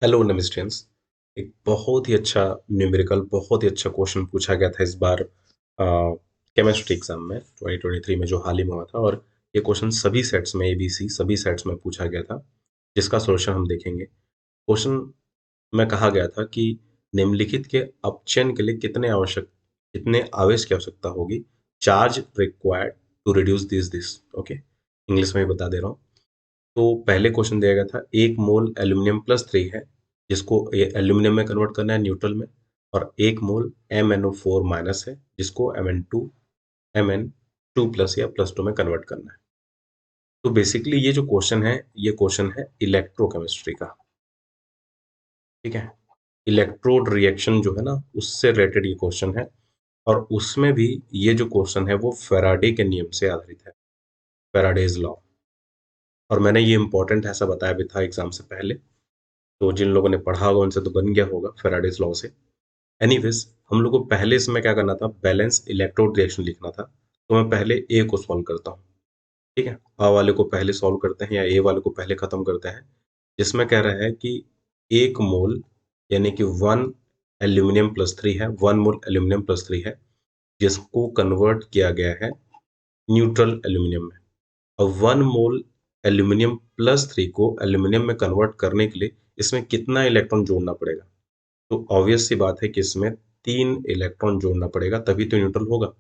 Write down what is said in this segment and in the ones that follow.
Hello नमस्टेंस। एक बहुत ही अच्छा न्यूमेरिकल बहुत ही अच्छा क्वेश्चन पूछा गया था इस बार केमिस्ट्री एग्जाम में 2023 में जो हाल ही में हुआ था। और ये क्वेश्चन सभी सेट्स में ABC सभी सेट्स में पूछा गया था, जिसका सॉल्यूशन हम देखेंगे। क्वेश्चन में कहा गया था कि निम्नलिखित के अपचयन के लिए कितने आवेश की आवश्यकता होगी, charge required to reduce this. Okay, English में ही बता दे रहा हूँ। तो पहले क्वेश्चन दिया गया था 1 मोल एल्यूमिनियम +3 है, जिसको ये एल्यूमिनियम में कन्वर्ट करना है न्यूट्रल में। और 1 मोल MnO4 माइनस है, जिसको Mn2 प्लस या +2 में कन्वर्ट करना है। तो बेसिकली ये जो क्वेश्चन है, ये क्वेश्चन है इलेक्ट्रोकेमिस्ट्री का। ठीक है, इलेक्ट्रोड रिएक्शन जो है ना, उससे रिलेटेड ये क्वेश्चन है। और उसमें भी ये जो क्वेश्चन है वो फैराडे के नियम से आधारित है, फैराडेज लॉ। और मैंने ये इंपॉर्टेंट ऐसा बताया भी था एग्जाम से पहले, तो जिन लोगों ने पढ़ा होगा उनसे तो बन गया होगा फैराडेज लॉ से। एनीवेज, हम लोग को पहले इसमें क्या करना था, बैलेंस इलेक्ट्रोड रिएक्शन लिखना था। तो मैं पहले ए को सॉल्व करता हूँ। ठीक है, आ वाले को पहले सॉल्व करते हैं या ए वाले को पहले खत्म करते हैं। जिसमें कह रहा है कि 1 मोल यानी कि 1 एल्यूमिनियम +3 है, 1 मोल एल्यूमिनियम +3 है, जिसको कन्वर्ट किया गया है न्यूट्रल एल्यूमिनियम में। अब 1 मोल एल्यूमिनियम +3 को एल्यूमिनियम में कन्वर्ट करने के लिए इसमें कितना इलेक्ट्रॉन जोड़ना पड़ेगा। तो ऑब्वियस सी बात है कि इसमें 3 इलेक्ट्रॉन जोड़ना पड़ेगा, तभी तो न्यूट्रल होगा।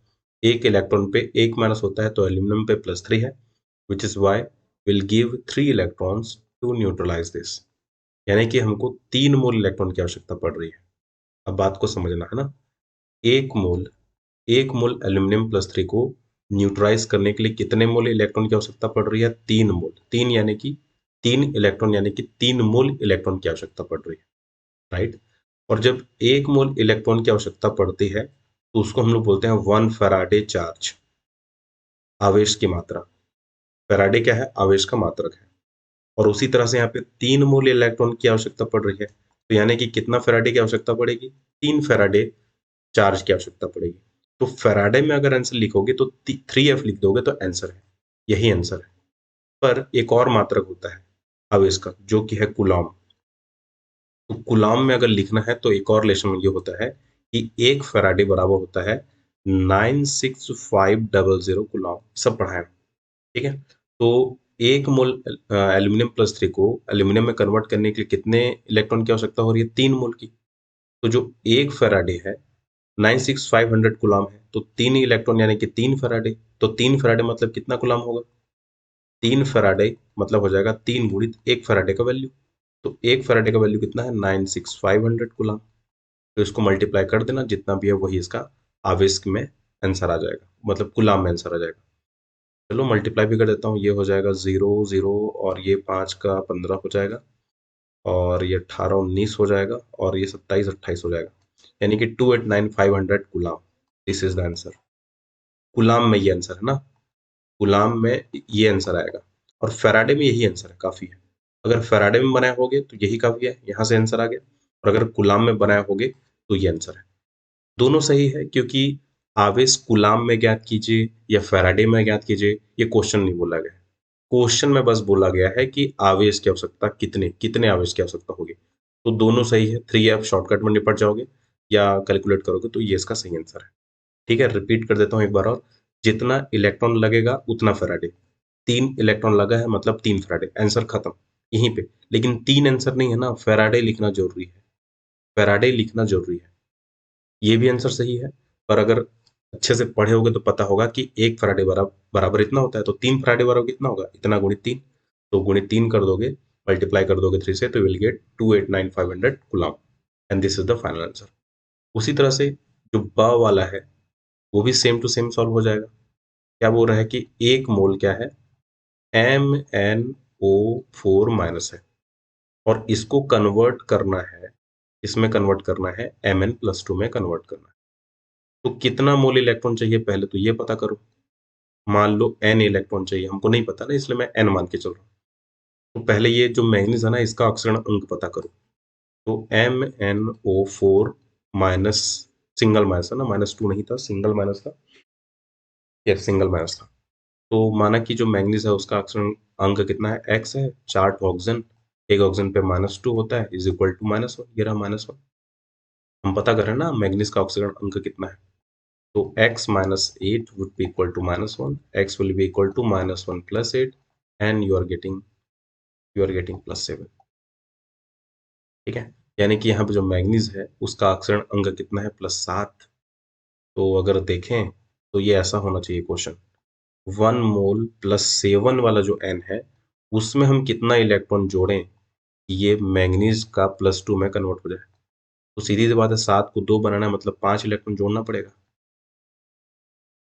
एक इलेक्ट्रॉन पे एक माइनस होता है, तो एल्यूमिनियम पे +3 है, which is why will give 3 electrons to neutralise this. यानी कि हमको 3 मोल इलेक्ट्रॉन की आवश्यकता पड़ रही है। अब बात को समझना है ना। एक मोल 1 मोल एल्यूमिनियम +3 को न्यूट्रलाइज करने के लिए कितने मोल इलेक्ट्रॉन की आवश्यकता पड़ रही है? 3 मोल। तीन यानी कि 3 इलेक्ट्रॉन, यानी कि 3 मोल इलेक्ट्रॉन की आवश्यकता पड़ रही है, राइट। और जब 1 मोल इलेक्ट्रॉन की आवश्यकता पड़ती है, तो उसको हम लोग बोलते हैं 1 फैराडे चार्ज, आवेश की मात्रा। फैराडे क्या है? आवेश का मात्रक है। और उसी तरह से यहाँ पे 3 मोल इलेक्ट्रॉन की आवश्यकता पड़ रही है, तो यानी कि कितना फैराडे की आवश्यकता पड़ेगी? 3 फैराडे चार्ज की आवश्यकता पड़ेगी। तो फैराडे में अगर आंसर लिखोगे तो 3F लिख दोगे तो आंसर है, यही आंसर है। पर एक और मात्रक होता है आवेश का, जो कि है कूलॉम। तो कूलॉम में अगर लिखना है तो एक और रिलेशन ये होता है कि 1 फैराडे बराबर होता है 96500 कूलॉम। सब पढ़ा है, ठीक है। तो 1 मोल एल्यूमिनियम +3 को एल्यूमिनियम में कन्वर्ट करने के लिए कितने इलेक्ट्रॉन की आवश्यकता हो रही है? 3 मोल की। तो जो 1 फैराडे है 96500 कूलॉम है, तो 3 इलेक्ट्रॉन यानी कि 3 फैराडे। तो 3 फैराडे मतलब कितना कूलॉम होगा? 3 फैराडे मतलब हो जाएगा 3 गुणित 1 फैराडे का वैल्यू। तो 1 फैराडे का वैल्यू कितना है? 96500 कूलॉम। तो इसको मल्टीप्लाई कर देना, जितना भी है वही इसका आवेश में आंसर आ जाएगा, मतलब कूलॉम में आंसर आ जाएगा। चलो मल्टीप्लाई भी कर देता हूँ, ये हो जाएगा 0 0, और ये 5 का 15 हो जाएगा, और ये 18 19 हो जाएगा, और ये 27 28 हो जाएगा। यानी कि 289500 Coulomb. This is the answer. Coulomb में ये आंसर है ना, कूलॉम में ये आंसर आएगा। और फैराडे में यही आंसर है, काफी है। अगर फैराडे में बनाए होगे तो यही काफी है, यहाँ से आंसर आ गया। और अगर कूलॉम में बनाए होगे तो ये आंसर है। दोनों सही है, क्योंकि आवेश कूलॉम में ज्ञात कीजिए या फैराडे में ज्ञात कीजिए, ये क्वेश्चन नहीं बोला गया है। क्वेश्चन में बस बोला गया है कि आवेश की आवश्यकता कितने कितने आवेश की आवश्यकता होगी। तो दोनों सही है, 3F शॉर्टकट में निपट जाओगे या कैलकुलेट करोगे तो ये इसका सही आंसर है। ठीक है, रिपीट कर देता हूँ एक बार और। जितना इलेक्ट्रॉन लगेगा उतना फैराडे। 3 इलेक्ट्रॉन लगा है मतलब 3 फैराडे, आंसर खत्म यहीं पे। लेकिन 3 आंसर नहीं है ना, फैराडे लिखना जरूरी है, फैराडे लिखना जरूरी है। ये भी आंसर सही है, पर अगर अच्छे से पढ़े होगे तो पता होगा कि 1 फैराडे बराबर बराबर इतना होता है, तो 3 फैराडे बराबर कितना होगा? इतना गुणित 3। तो गुणित 3 कर दोगे, मल्टीप्लाई कर दोगे 3 से, तो will get 289500 Coulomb. And this is the final answer. उसी तरह से जो ब वाला है, वो भी सेम टू सेम सॉल्व हो जाएगा। क्या बोल रहा है कि 1 मोल क्या है? MnO4 माइनस है, और इसको कन्वर्ट करना है, इसमें कन्वर्ट करना है Mn+2 में कन्वर्ट करना है। तो कितना मोल इलेक्ट्रॉन चाहिए, पहले तो ये पता करो। मान लो n इलेक्ट्रॉन चाहिए, हमको नहीं पता ना, इसलिए मैं n मान के चल रहा हूँ। तो पहले ये जो मैग्नीज है ना, इसका अक्षरण अंक पता करो। तो MnO4 माइनस, सिंगल माइनस है ना, -2 नहीं था, सिंगल माइनस था। यस, सिंगल माइनस था। तो माना कि जो मैग्नीज है उसका अक्षरण अंक कितना है? x है, 4 ऑक्सीजन एक ऑक्सीजन पे -2 होता है इज इक्वल टू -1, ये रहा -1। हम पता कर रहे हैं ना मैग्नीज का ऑक्सीजन अंक कितना है, तो x -8 would be equal to -1, x will be equal to -1 plus 8 and you are getting +7। ठीक है, यानी कि यहाँ पे जो मैग्नीज है उसका ऑक्सीजन अंक कितना है, +7। तो अगर देखें तो ये ऐसा होना चाहिए क्वेश्चन, 1 मोल +7 वाला जो n है उसमें हम कितना इलेक्ट्रॉन जोड़ें कि ये मैग्नीज का +2 में कन्वर्ट हो जाए। तो सीधी सी बात है, 7 को 2 बनाना है मतलब 5 इलेक्ट्रॉन जोड़ना पड़ेगा।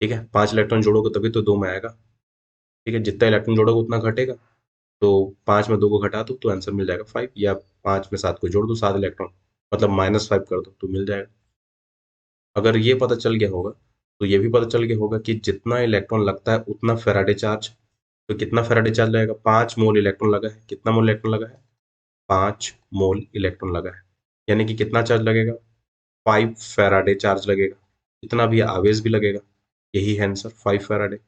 ठीक है, 5 इलेक्ट्रॉन जोड़ोगे तभी तो 2 में आएगा। ठीक है, जितना इलेक्ट्रॉन जोड़ोगे उतना घटेगा, तो 5 में 2 को घटा दो तो आंसर मिल जाएगा 5, या 5 में 7 को जोड़ दो, 7 इलेक्ट्रॉन मतलब -5 कर दो तो मिल जाएगा। अगर ये पता चल गया होगा तो ये भी पता चल गया होगा कि जितना इलेक्ट्रॉन लगता है उतना फैराडे चार्ज। तो कितना फैराडे चार्ज लगेगा, 5 मोल इलेक्ट्रॉन लगा है। कितना मोल इलेक्ट्रॉन लगा है, 5 मोल इलेक्ट्रॉन लगा है, यानी कि कितना चार्ज लगेगा, 5 फैराडे चार्ज लगेगा। इतना भी आवेश भी लगेगा, यही है आंसर, 5 फैराडे।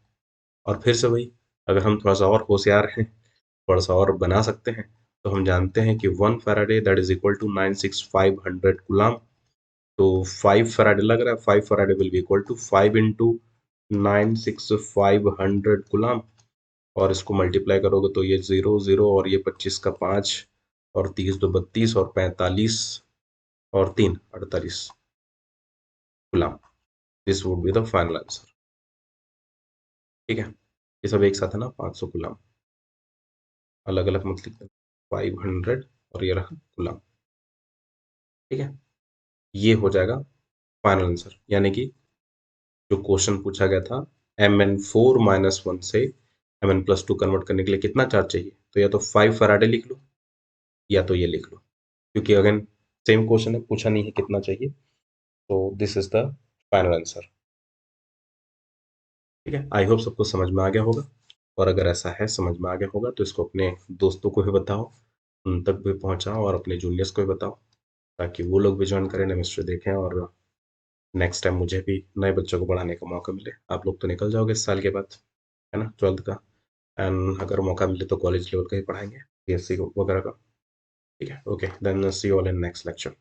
और फिर से वही, अगर हम थोड़ा सा और होशियार हैं, थोड़ा सा और बना सकते हैं, तो हम जानते हैं कि 1 Faraday that is equal to 96500 coulomb. तो 5 फैराडे लग रहा है, 5 Faraday will be equal to 5 into 96500 coulomb, और इसको मल्टीप्लाई करोगे तो ये 0 0 और ये 25 का 5 और 30 2 32 और 45 और 3 48 coulomb. This would be the final answer. ठीक है, ये सब एक साथ है ना, 500 कूलम, अलग अलग मत लिखते, 500 और ये रहा कूलम। ठीक है, ये हो जाएगा फाइनल आंसर, यानी कि जो क्वेश्चन पूछा गया था Mn4 - 1 से Mn+2 कन्वर्ट करने के लिए कितना चार्ज चाहिए, तो या तो 5 फैराडे लिख लो या तो ये लिख लो, क्योंकि अगेन सेम क्वेश्चन है, पूछा नहीं है कितना चाहिए। तो this is the final answer. ठीक है, आई होप सबको समझ में आ गया होगा, और अगर ऐसा है समझ में आ गया होगा तो इसको अपने दोस्तों को भी बताओ, उन तक भी पहुंचाओ, और अपने जूनियर्स को भी बताओ, ताकि वो लोग भी ज्वाइन करें, केमिस्ट्री देखें, और नेक्स्ट टाइम मुझे भी नए बच्चों को पढ़ाने का मौका मिले। आप लोग तो निकल जाओगे इस साल के बाद, है ना, 12th का, एंड अगर मौका मिले तो कॉलेज लेवल का ही पढ़ाएंगे, बीएससी वगैरह का। ठीक है, okay, then see you all in next lecture.